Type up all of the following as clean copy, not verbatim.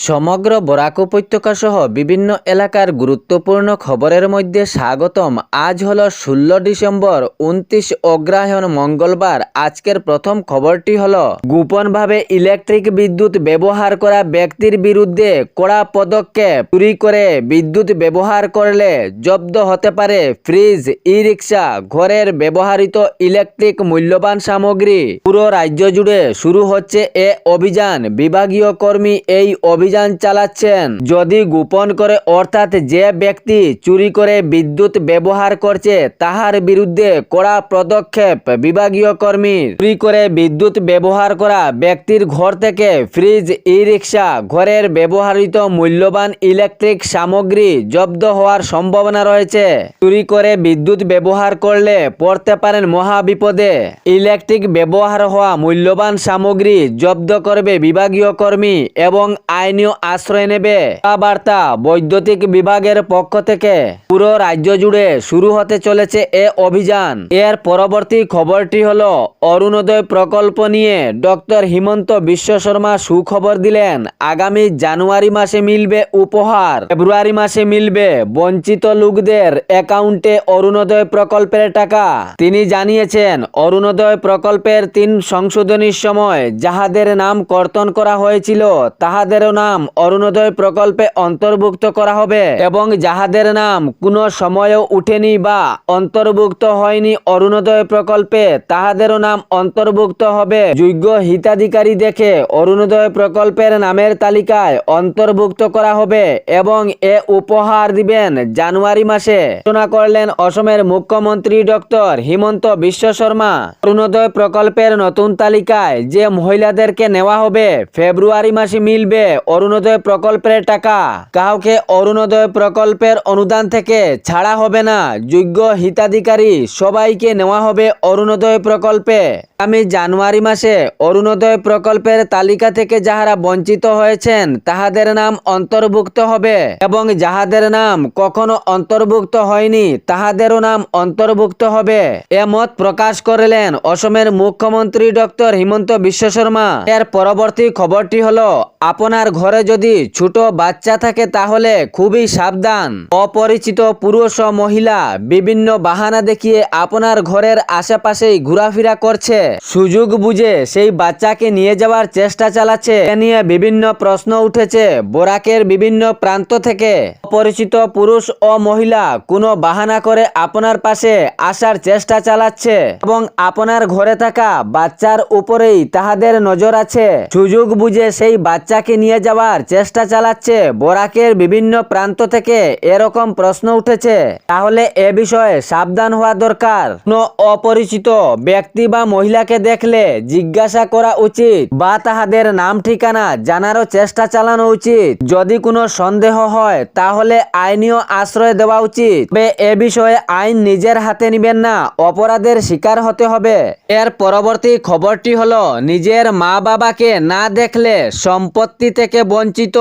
সমগ্র বরাক উপত্যকা সহ বিভিন্ন এলাকার গুরুত্বপূর্ণ খবরের মধ্যে স্বাগতম। আজ হলো 16 ডিসেম্বর 29 অগ্রহায়ণ মঙ্গলবার। আজকের প্রথম খবরটি হলো গোপনভাবে ইলেকট্রিক বিদ্যুৎ ব্যবহার করা ব্যক্তির বিরুদ্ধে কড়া পদক্ষেপ। চুরি করে বিদ্যুৎ ব্যবহার করলে জব্দ হতে পারে ফ্রিজ, ই রিক্সা, ঘরের ব্যবহৃত ইলেকট্রিক মূল্যবান সামগ্রী। পুরো রাজ্য জুড়ে শুরু হচ্ছে এ অভিযান। বিভাগীয় কর্মী এই অভিযান চালাচ্ছেন। যদি গোপন করে অর্থাৎ যে ব্যক্তি চুরি করে বিদ্যুৎ ব্যবহার করছে তাহার বিরুদ্ধে কড়া পদক্ষেপ। বিভাগীয় কর্মী চুরি করে বিদ্যুৎ ব্যবহার করা ব্যক্তির ঘর থেকে ফ্রিজ, ই রিক্সা, ঘরের ব্যবহৃত মূল্যবান ইলেকট্রিক সামগ্রী জব্দ হওয়ার সম্ভাবনা রয়েছে। চুরি করে বিদ্যুৎ ব্যবহার করলে পড়তে পারেন মহা বিপদে। ইলেকট্রিক ব্যবহার হওয়া মূল্যবান সামগ্রী জব্দ করবে বিভাগীয় কর্মী এবং আইনীয় আশ্রয় নেবে। বার্তা বৈদ্যুতিক বিভাগের পক্ষ থেকে পুরো রাজ্য জুড়ে শুরু হতে চলেছে এ অভিযান। এর পরবর্তী খবরটি হলো অরুণোদয় প্রকল্প নিয়ে ডক্টর হিমন্ত বিশ্ব শর্মা সুখবর দিলেন। আগামী জানুয়ারি মাসে মিলবে উপহার, ফেব্রুয়ারি মাসে মিলবে বঞ্চিত লোকদের অ্যাকাউন্টে অরুণোদয় প্রকল্পের টাকা। তিনি জানিয়েছেন, অরুণোদয় প্রকল্পের 3 সংশোধনীর সময় যাহাদের নাম কর্তন করা হয়েছিল তাহাদেরও নাম অরুণোদয় প্রকল্পে অন্তর্ভুক্ত করা হবে এবং যাহাদের নাম কোনো সময়ও উঠেনি বা অন্তর্ভুক্ত হয়নি অরুণোদয় প্রকল্পে তাহাদেরও নাম অন্তর্ভুক্ত হবে। যোগ্য হিতাধিকারী দেখে অরুণোদয় প্রকল্পের নামের তালিকায় অন্তর্ভুক্ত করা হবে এবং এ উপহার দিবেন জানুয়ারি মাসে, ঘোষণা করলেন অসমের মুখ্যমন্ত্রী ডক্টর হিমন্ত বিশ্ব শর্মা। অরুণোদয় প্রকল্পের নতুন তালিকায় যে মহিলাদেরকে নেওয়া হবে ফেব্রুয়ারি মাসে মিলবে অরুণোদয় প্রকল্পের টাকা। কাউকে অরুণোদয় প্রকল্পের অনুদান থেকে ছাড়া হবে না। যোগ্য হিতাধিকারী সবাইকে নেওয়া হবে অরুণোদয় প্রকল্পে। আমি জানুয়ারি মাসে অরুণোদয় প্রকল্পের তালিকা থেকে যাহারা বঞ্চিত হয়েছেন তাহাদের নাম অন্তর্ভুক্ত হবে এবং যাহাদের নাম কখনো অন্তর্ভুক্ত হয়নি তাহাদেরও নাম অন্তর্ভুক্ত হবে। এ মত প্রকাশ করলেন অসমের মুখ্যমন্ত্রী ডক্টর হিমন্ত বিশ্ব শর্মা। এর পরবর্তী খবরটি হলো, আপনার ঘরে যদি ছোট বাচ্চা থাকে তাহলে খুবই সাবধান। অপরিচিত পুরুষ ও মহিলা বিভিন্ন বাহানা দেখিয়ে আপনার ঘরের আশেপাশেই ঘোরাফেরা করছে। সুযোগ বুঝে সেই বাচ্চাকে নিয়ে যাওয়ার চেষ্টা চালাচ্ছে। এ নিয়ে বিভিন্ন প্রশ্ন উঠেছে বরাকের বিভিন্ন প্রান্ত থেকে। অপরিচিত পুরুষ ও মহিলা কোনো বাহানা করে আপনার পাশে আসার চেষ্টা চালাচ্ছে এবং আপনার ঘরে থাকা বাচ্চার উপরেই তাহাদের নজর আছে। সুযোগ বুঝে সেই বাচ্চাকে নিয়ে যাওয়ার চেষ্টা চালাচ্ছে। বরাকের বিভিন্ন প্রান্ত থেকে এরকম প্রশ্ন উঠেছে। তাহলে এ বিষয়ে সাবধান হওয়া দরকার। কোনো অপরিচিত ব্যক্তি বা মহিলাকে দেখলে জিজ্ঞাসা করা উচিত বা তাহাদের নাম ঠিকানা জানারও চেষ্টা চালানো উচিত। যদি কোনো সন্দেহ হয় তাহলে আইনীয় আশ্রয় দেওয়া উচিত। তবে এ বিষয়ে আইন নিজের হাতে নিবেন না, অপরাধের শিকার হতে হবে। এর পরবর্তী খবরটি হলো, নিজের মা বাবাকে না দেখলে সম্পত্তি থেকে বঞ্চিত।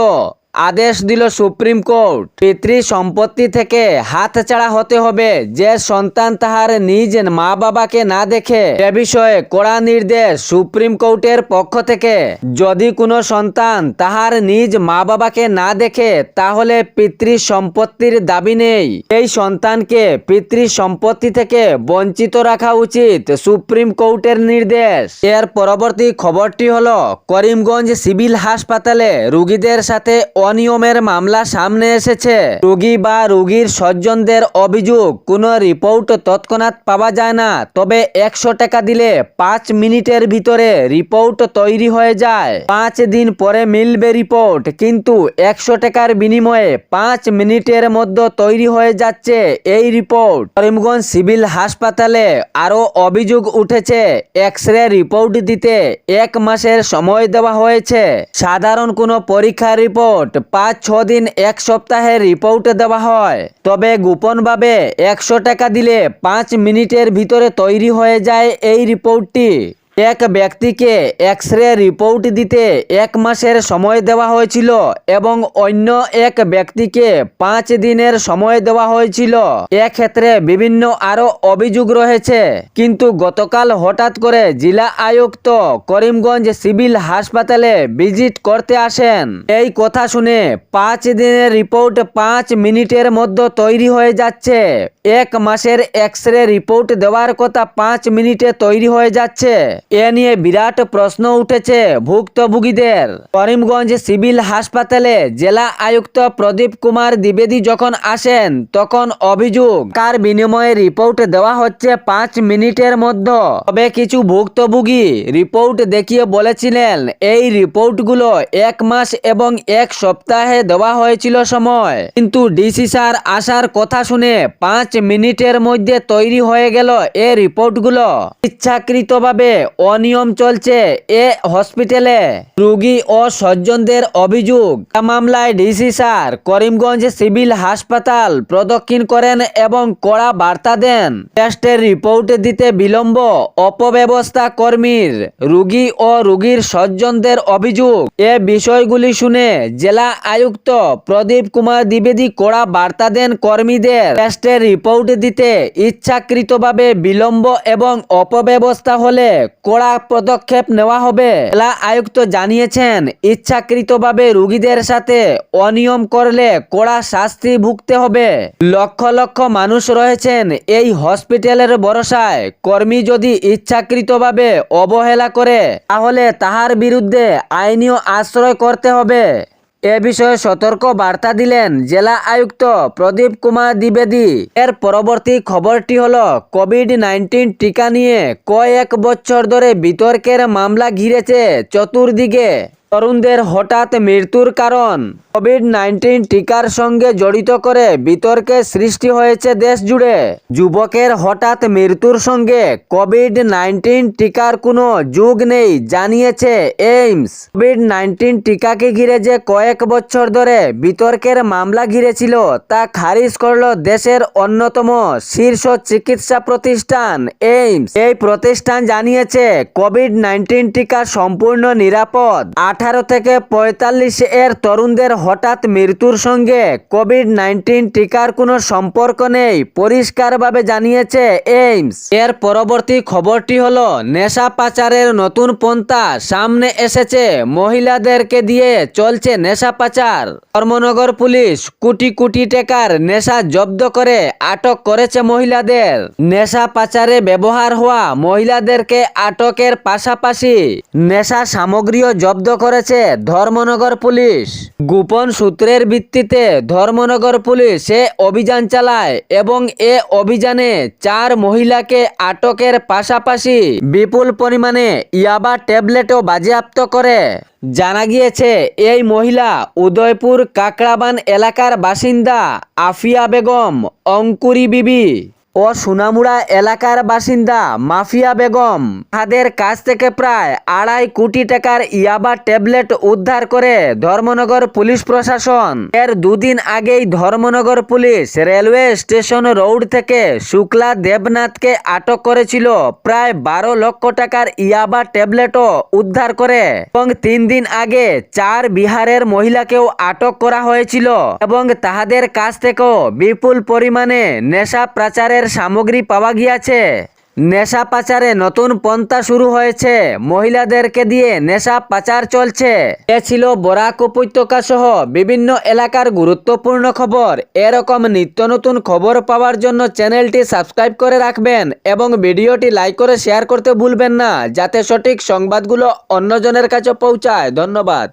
আদেশ দিল সুপ্রিম কোর্ট। পিতৃ সম্পত্তি থেকে হাতছাড়া হতে হবে যে সন্তান তাহার নিজ মা বাবাকে না দেখে। এ বিষয়ে কড়া নির্দেশ সুপ্রিম কোর্টের পক্ষ থেকে। যদি কোনো সন্তান তাহার নিজ মা বাবাকে না দেখে তাহলে পিতৃ সম্পত্তির দাবি নেই। এই সন্তানকে পিতৃ সম্পত্তি থেকে বঞ্চিত রাখা উচিত, সুপ্রিম কোর্টের নির্দেশ। এর পরবর্তী খবরটি হলো, করিমগঞ্জ সিভিল হাসপাতালে রোগীদের সাথে অনিয়মের মামলা সামনে এসেছে। রোগী বা রোগীর স্বজনদের অভিযোগ, কোনো রিপোর্ট তৎক্ষণাৎ পাওয়া যায় না, তবে 100 টাকা দিলে 5 মিনিটের ভিতরে রিপোর্ট তৈরি হয়ে যায়। 5 দিন পরে মিলবে রিপোর্ট, কিন্তু 100 টাকার বিনিময়ে 5 মিনিটের মধ্যে তৈরি হয়ে যাচ্ছে এই রিপোর্ট। করিমগঞ্জ সিভিল হাসপাতালে আরও অভিযোগ উঠেছে, এক্স-রে রিপোর্ট দিতে 1 মাসের সময় দেওয়া হয়েছে। সাধারণ কোনো পরীক্ষার রিপোর্ট 5-6 দিন, 1 সপ্তাহের রিপোর্ট দেওয়া হয়, তবে গোপনভাবে 100 টাকা দিলে 5 মিনিটের ভিতরে তৈরি হয়ে যায় এই রিপোর্টটি। এক ব্যক্তিকে এক্স-রে রিপোর্ট দিতে 1 মাসের সময় দেওয়া হয়েছিল এবং অন্য এক ব্যক্তিকে 5 দিনের সময় দেওয়া হয়েছিল। এক্ষেত্রে বিভিন্ন আরো অভিযোগ রয়েছে। কিন্তু গতকাল হঠাৎ করে জেলা আয়ুক্ত করিমগঞ্জ সিভিল হাসপাতালে ভিজিট করতে আসেন। এই কথা শুনে 5 দিনের রিপোর্ট 5 মিনিটের মধ্যে তৈরি হয়ে যাচ্ছে। 1 মাসের এক্স-রে রিপোর্ট দেওয়ার কথা 5 মিনিটে তৈরি হয়ে যাচ্ছে। এ নিয়ে বিরাট প্রশ্ন উঠেছে ভুক্তভোগীদের। করিমগঞ্জ সিভিল হাসপাতালে জেলা আয়ুক্ত প্রদীপ কুমার দ্বিবেদী যখন আসেন তখন অভিযোগ কার বিনিময়ে রিপোর্ট দেওয়া হচ্ছে 5 মিনিটের মধ্যে। তবে কিছু ভুক্তভোগী রিপোর্ট দেখিয়ে বলেছিলেন এই রিপোর্টগুলো 1 মাস এবং 1 সপ্তাহে দেওয়া হয়েছিল সময়। কিন্তু ডিসি স্যার আসার কথা শুনে 5 মিনিটের মধ্যে তৈরি হয়ে গেল এ রিপোর্টগুলো। ইচ্ছাকৃতভাবে অনিয়ম চলছে এ হসপিটালে। রোগী ও স্বজনদের অভিযোগ, মামলায় ডিসি স্যার করিমগঞ্জ সিভিল হাসপাতাল প্রদক্ষিণ করেন এবং কড়া বার্তা দেন। টেস্টের রিপোর্ট দিতে বিলম্ব অপব্যবস্থা কর্মীর। রোগী ও রোগীর স্বজনদের অভিযোগ। এ বিষয়গুলি শুনে জেলা আয়ুক্ত প্রদীপ কুমার দ্বিবেদী কড়া বার্তা দেন কর্মীদের। টেস্টের রিপোর্ট দিতে ইচ্ছাকৃতভাবে বিলম্ব এবং অপব্যবস্থা হলে কড়া পদক্ষেপ নেওয়া হবে। জেলা আয়ুক্ত জানিয়েছেন ইচ্ছাকৃতভাবে রোগীদের সাথে অনিয়ম করলে কড়া শাস্তি ভুগতে হবে। লক্ষ লক্ষ মানুষ রয়েছেন এই হসপিটালের ভরসায়। কর্মী যদি ইচ্ছাকৃতভাবে অবহেলা করে তাহলে তাহার বিরুদ্ধে আইনীয় আশ্রয় করতে হবে। এ বিষয়ে সতর্ক বার্তা দিলেন জেলা আয়ুক্ত প্রদীপ কুমার দ্বিবেদী। এর পরবর্তী খবরটি হলো কোভিড-19 টিকা নিয়ে কয়েক বছর ধরে বিতর্কের মামলা ঘিরেছে চতুর্দিকে। তরুণদের হঠাৎ মৃত্যুর কারণ কোভিড-19 টিকার সঙ্গে জড়িত করে বিতর্কের সৃষ্টি হয়েছে দেশ জুড়ে। যুবকের হঠাৎ মৃত্যুর সঙ্গে কোভিড-19 টিকার কোনো যোগ নেই জানিয়েছে এইমস। কোভিড-19 টিকাকে ঘিরে যে কয়েক বছর ধরে বিতর্কের মামলা ঘিরেছিল তা খারিজ করল দেশের অন্যতম শীর্ষ চিকিৎসা প্রতিষ্ঠান এইমস। এই প্রতিষ্ঠান জানিয়েছে কোভিড-19 টিকা সম্পূর্ণ নিরাপদ। 18 থেকে 45 এর তরুণদের হঠাৎ মৃত্যুর সঙ্গে কোভিড-19 টিকার কোনো সম্পর্ক নেই পরিষ্কারভাবে জানিয়েছে এইমস। এর পরবর্তী খবরটি হলো নেশা পাচারের নতুন পন্থা সামনে এসেছে। মহিলাদেরকে দিয়ে চলছে নেশা পাচার। ধর্মনগর পুলিশ কোটি কোটি টাকার নেশা জব্দ করে আটক করেছে মহিলাদের। নেশা পাচারে ব্যবহার হওয়া মহিলাদেরকে আটকের পাশাপাশি নেশা সামগ্রীও জব্দ করেছে ধর্মনগর পুলিশ। গোপন সূত্রের ভিত্তিতে ধর্মনগর পুলিশ অভিযান চালায় এবং এ অভিযানে 4 মহিলাকে আটকের পাশাপাশি বিপুল পরিমাণে ইয়াবা ট্যাবলেটও বাজেয়াপ্ত করে। জানা গিয়েছে এই মহিলা উদয়পুর কাকড়াবান এলাকার বাসিন্দা আফিয়া বেগম, অঙ্কুরি বিবি ও সোনামুড়া এলাকার বাসিন্দা মাফিয়া বেগম। তাদের কাছ থেকে প্রায় 2.5 কোটি টাকার ইয়াবা ট্যাবলেট উদ্ধার করে ধর্মনগর পুলিশ প্রশাসন। এর 2 দিন আগেই Dharmanagar police railway station road থেকে শুক্লা দেবনাথকে আটক করেছিল। প্রায় 12 লক্ষ টাকার ইয়াবা ট্যাবলেটও উদ্ধার করে এবং 3 দিন আগে 4 বিহারের মহিলাকেও আটক করা হয়েছিল এবং তাদের কাছ থেকেও বিপুল পরিমাণে নেশা পাচারের সামগ্রী পাওয়া গিয়েছে। নেশা পাচারে নতুন পন্থা শুরু হয়েছে। মহিলাদেরকে দিয়ে নেশা পাচার চলছে। এ ছিল বরাক উপত্যকা সহ বিভিন্ন এলাকার গুরুত্বপূর্ণ খবর। এরকম নিত্য নতুন খবর পাওয়ার জন্য চ্যানেলটি সাবস্ক্রাইব করে রাখবেন এবং ভিডিওটি লাইক করে শেয়ার করতে ভুলবেন না, যাতে সঠিক সংবাদগুলো অন্যজনের কাছে পৌঁছায়। ধন্যবাদ।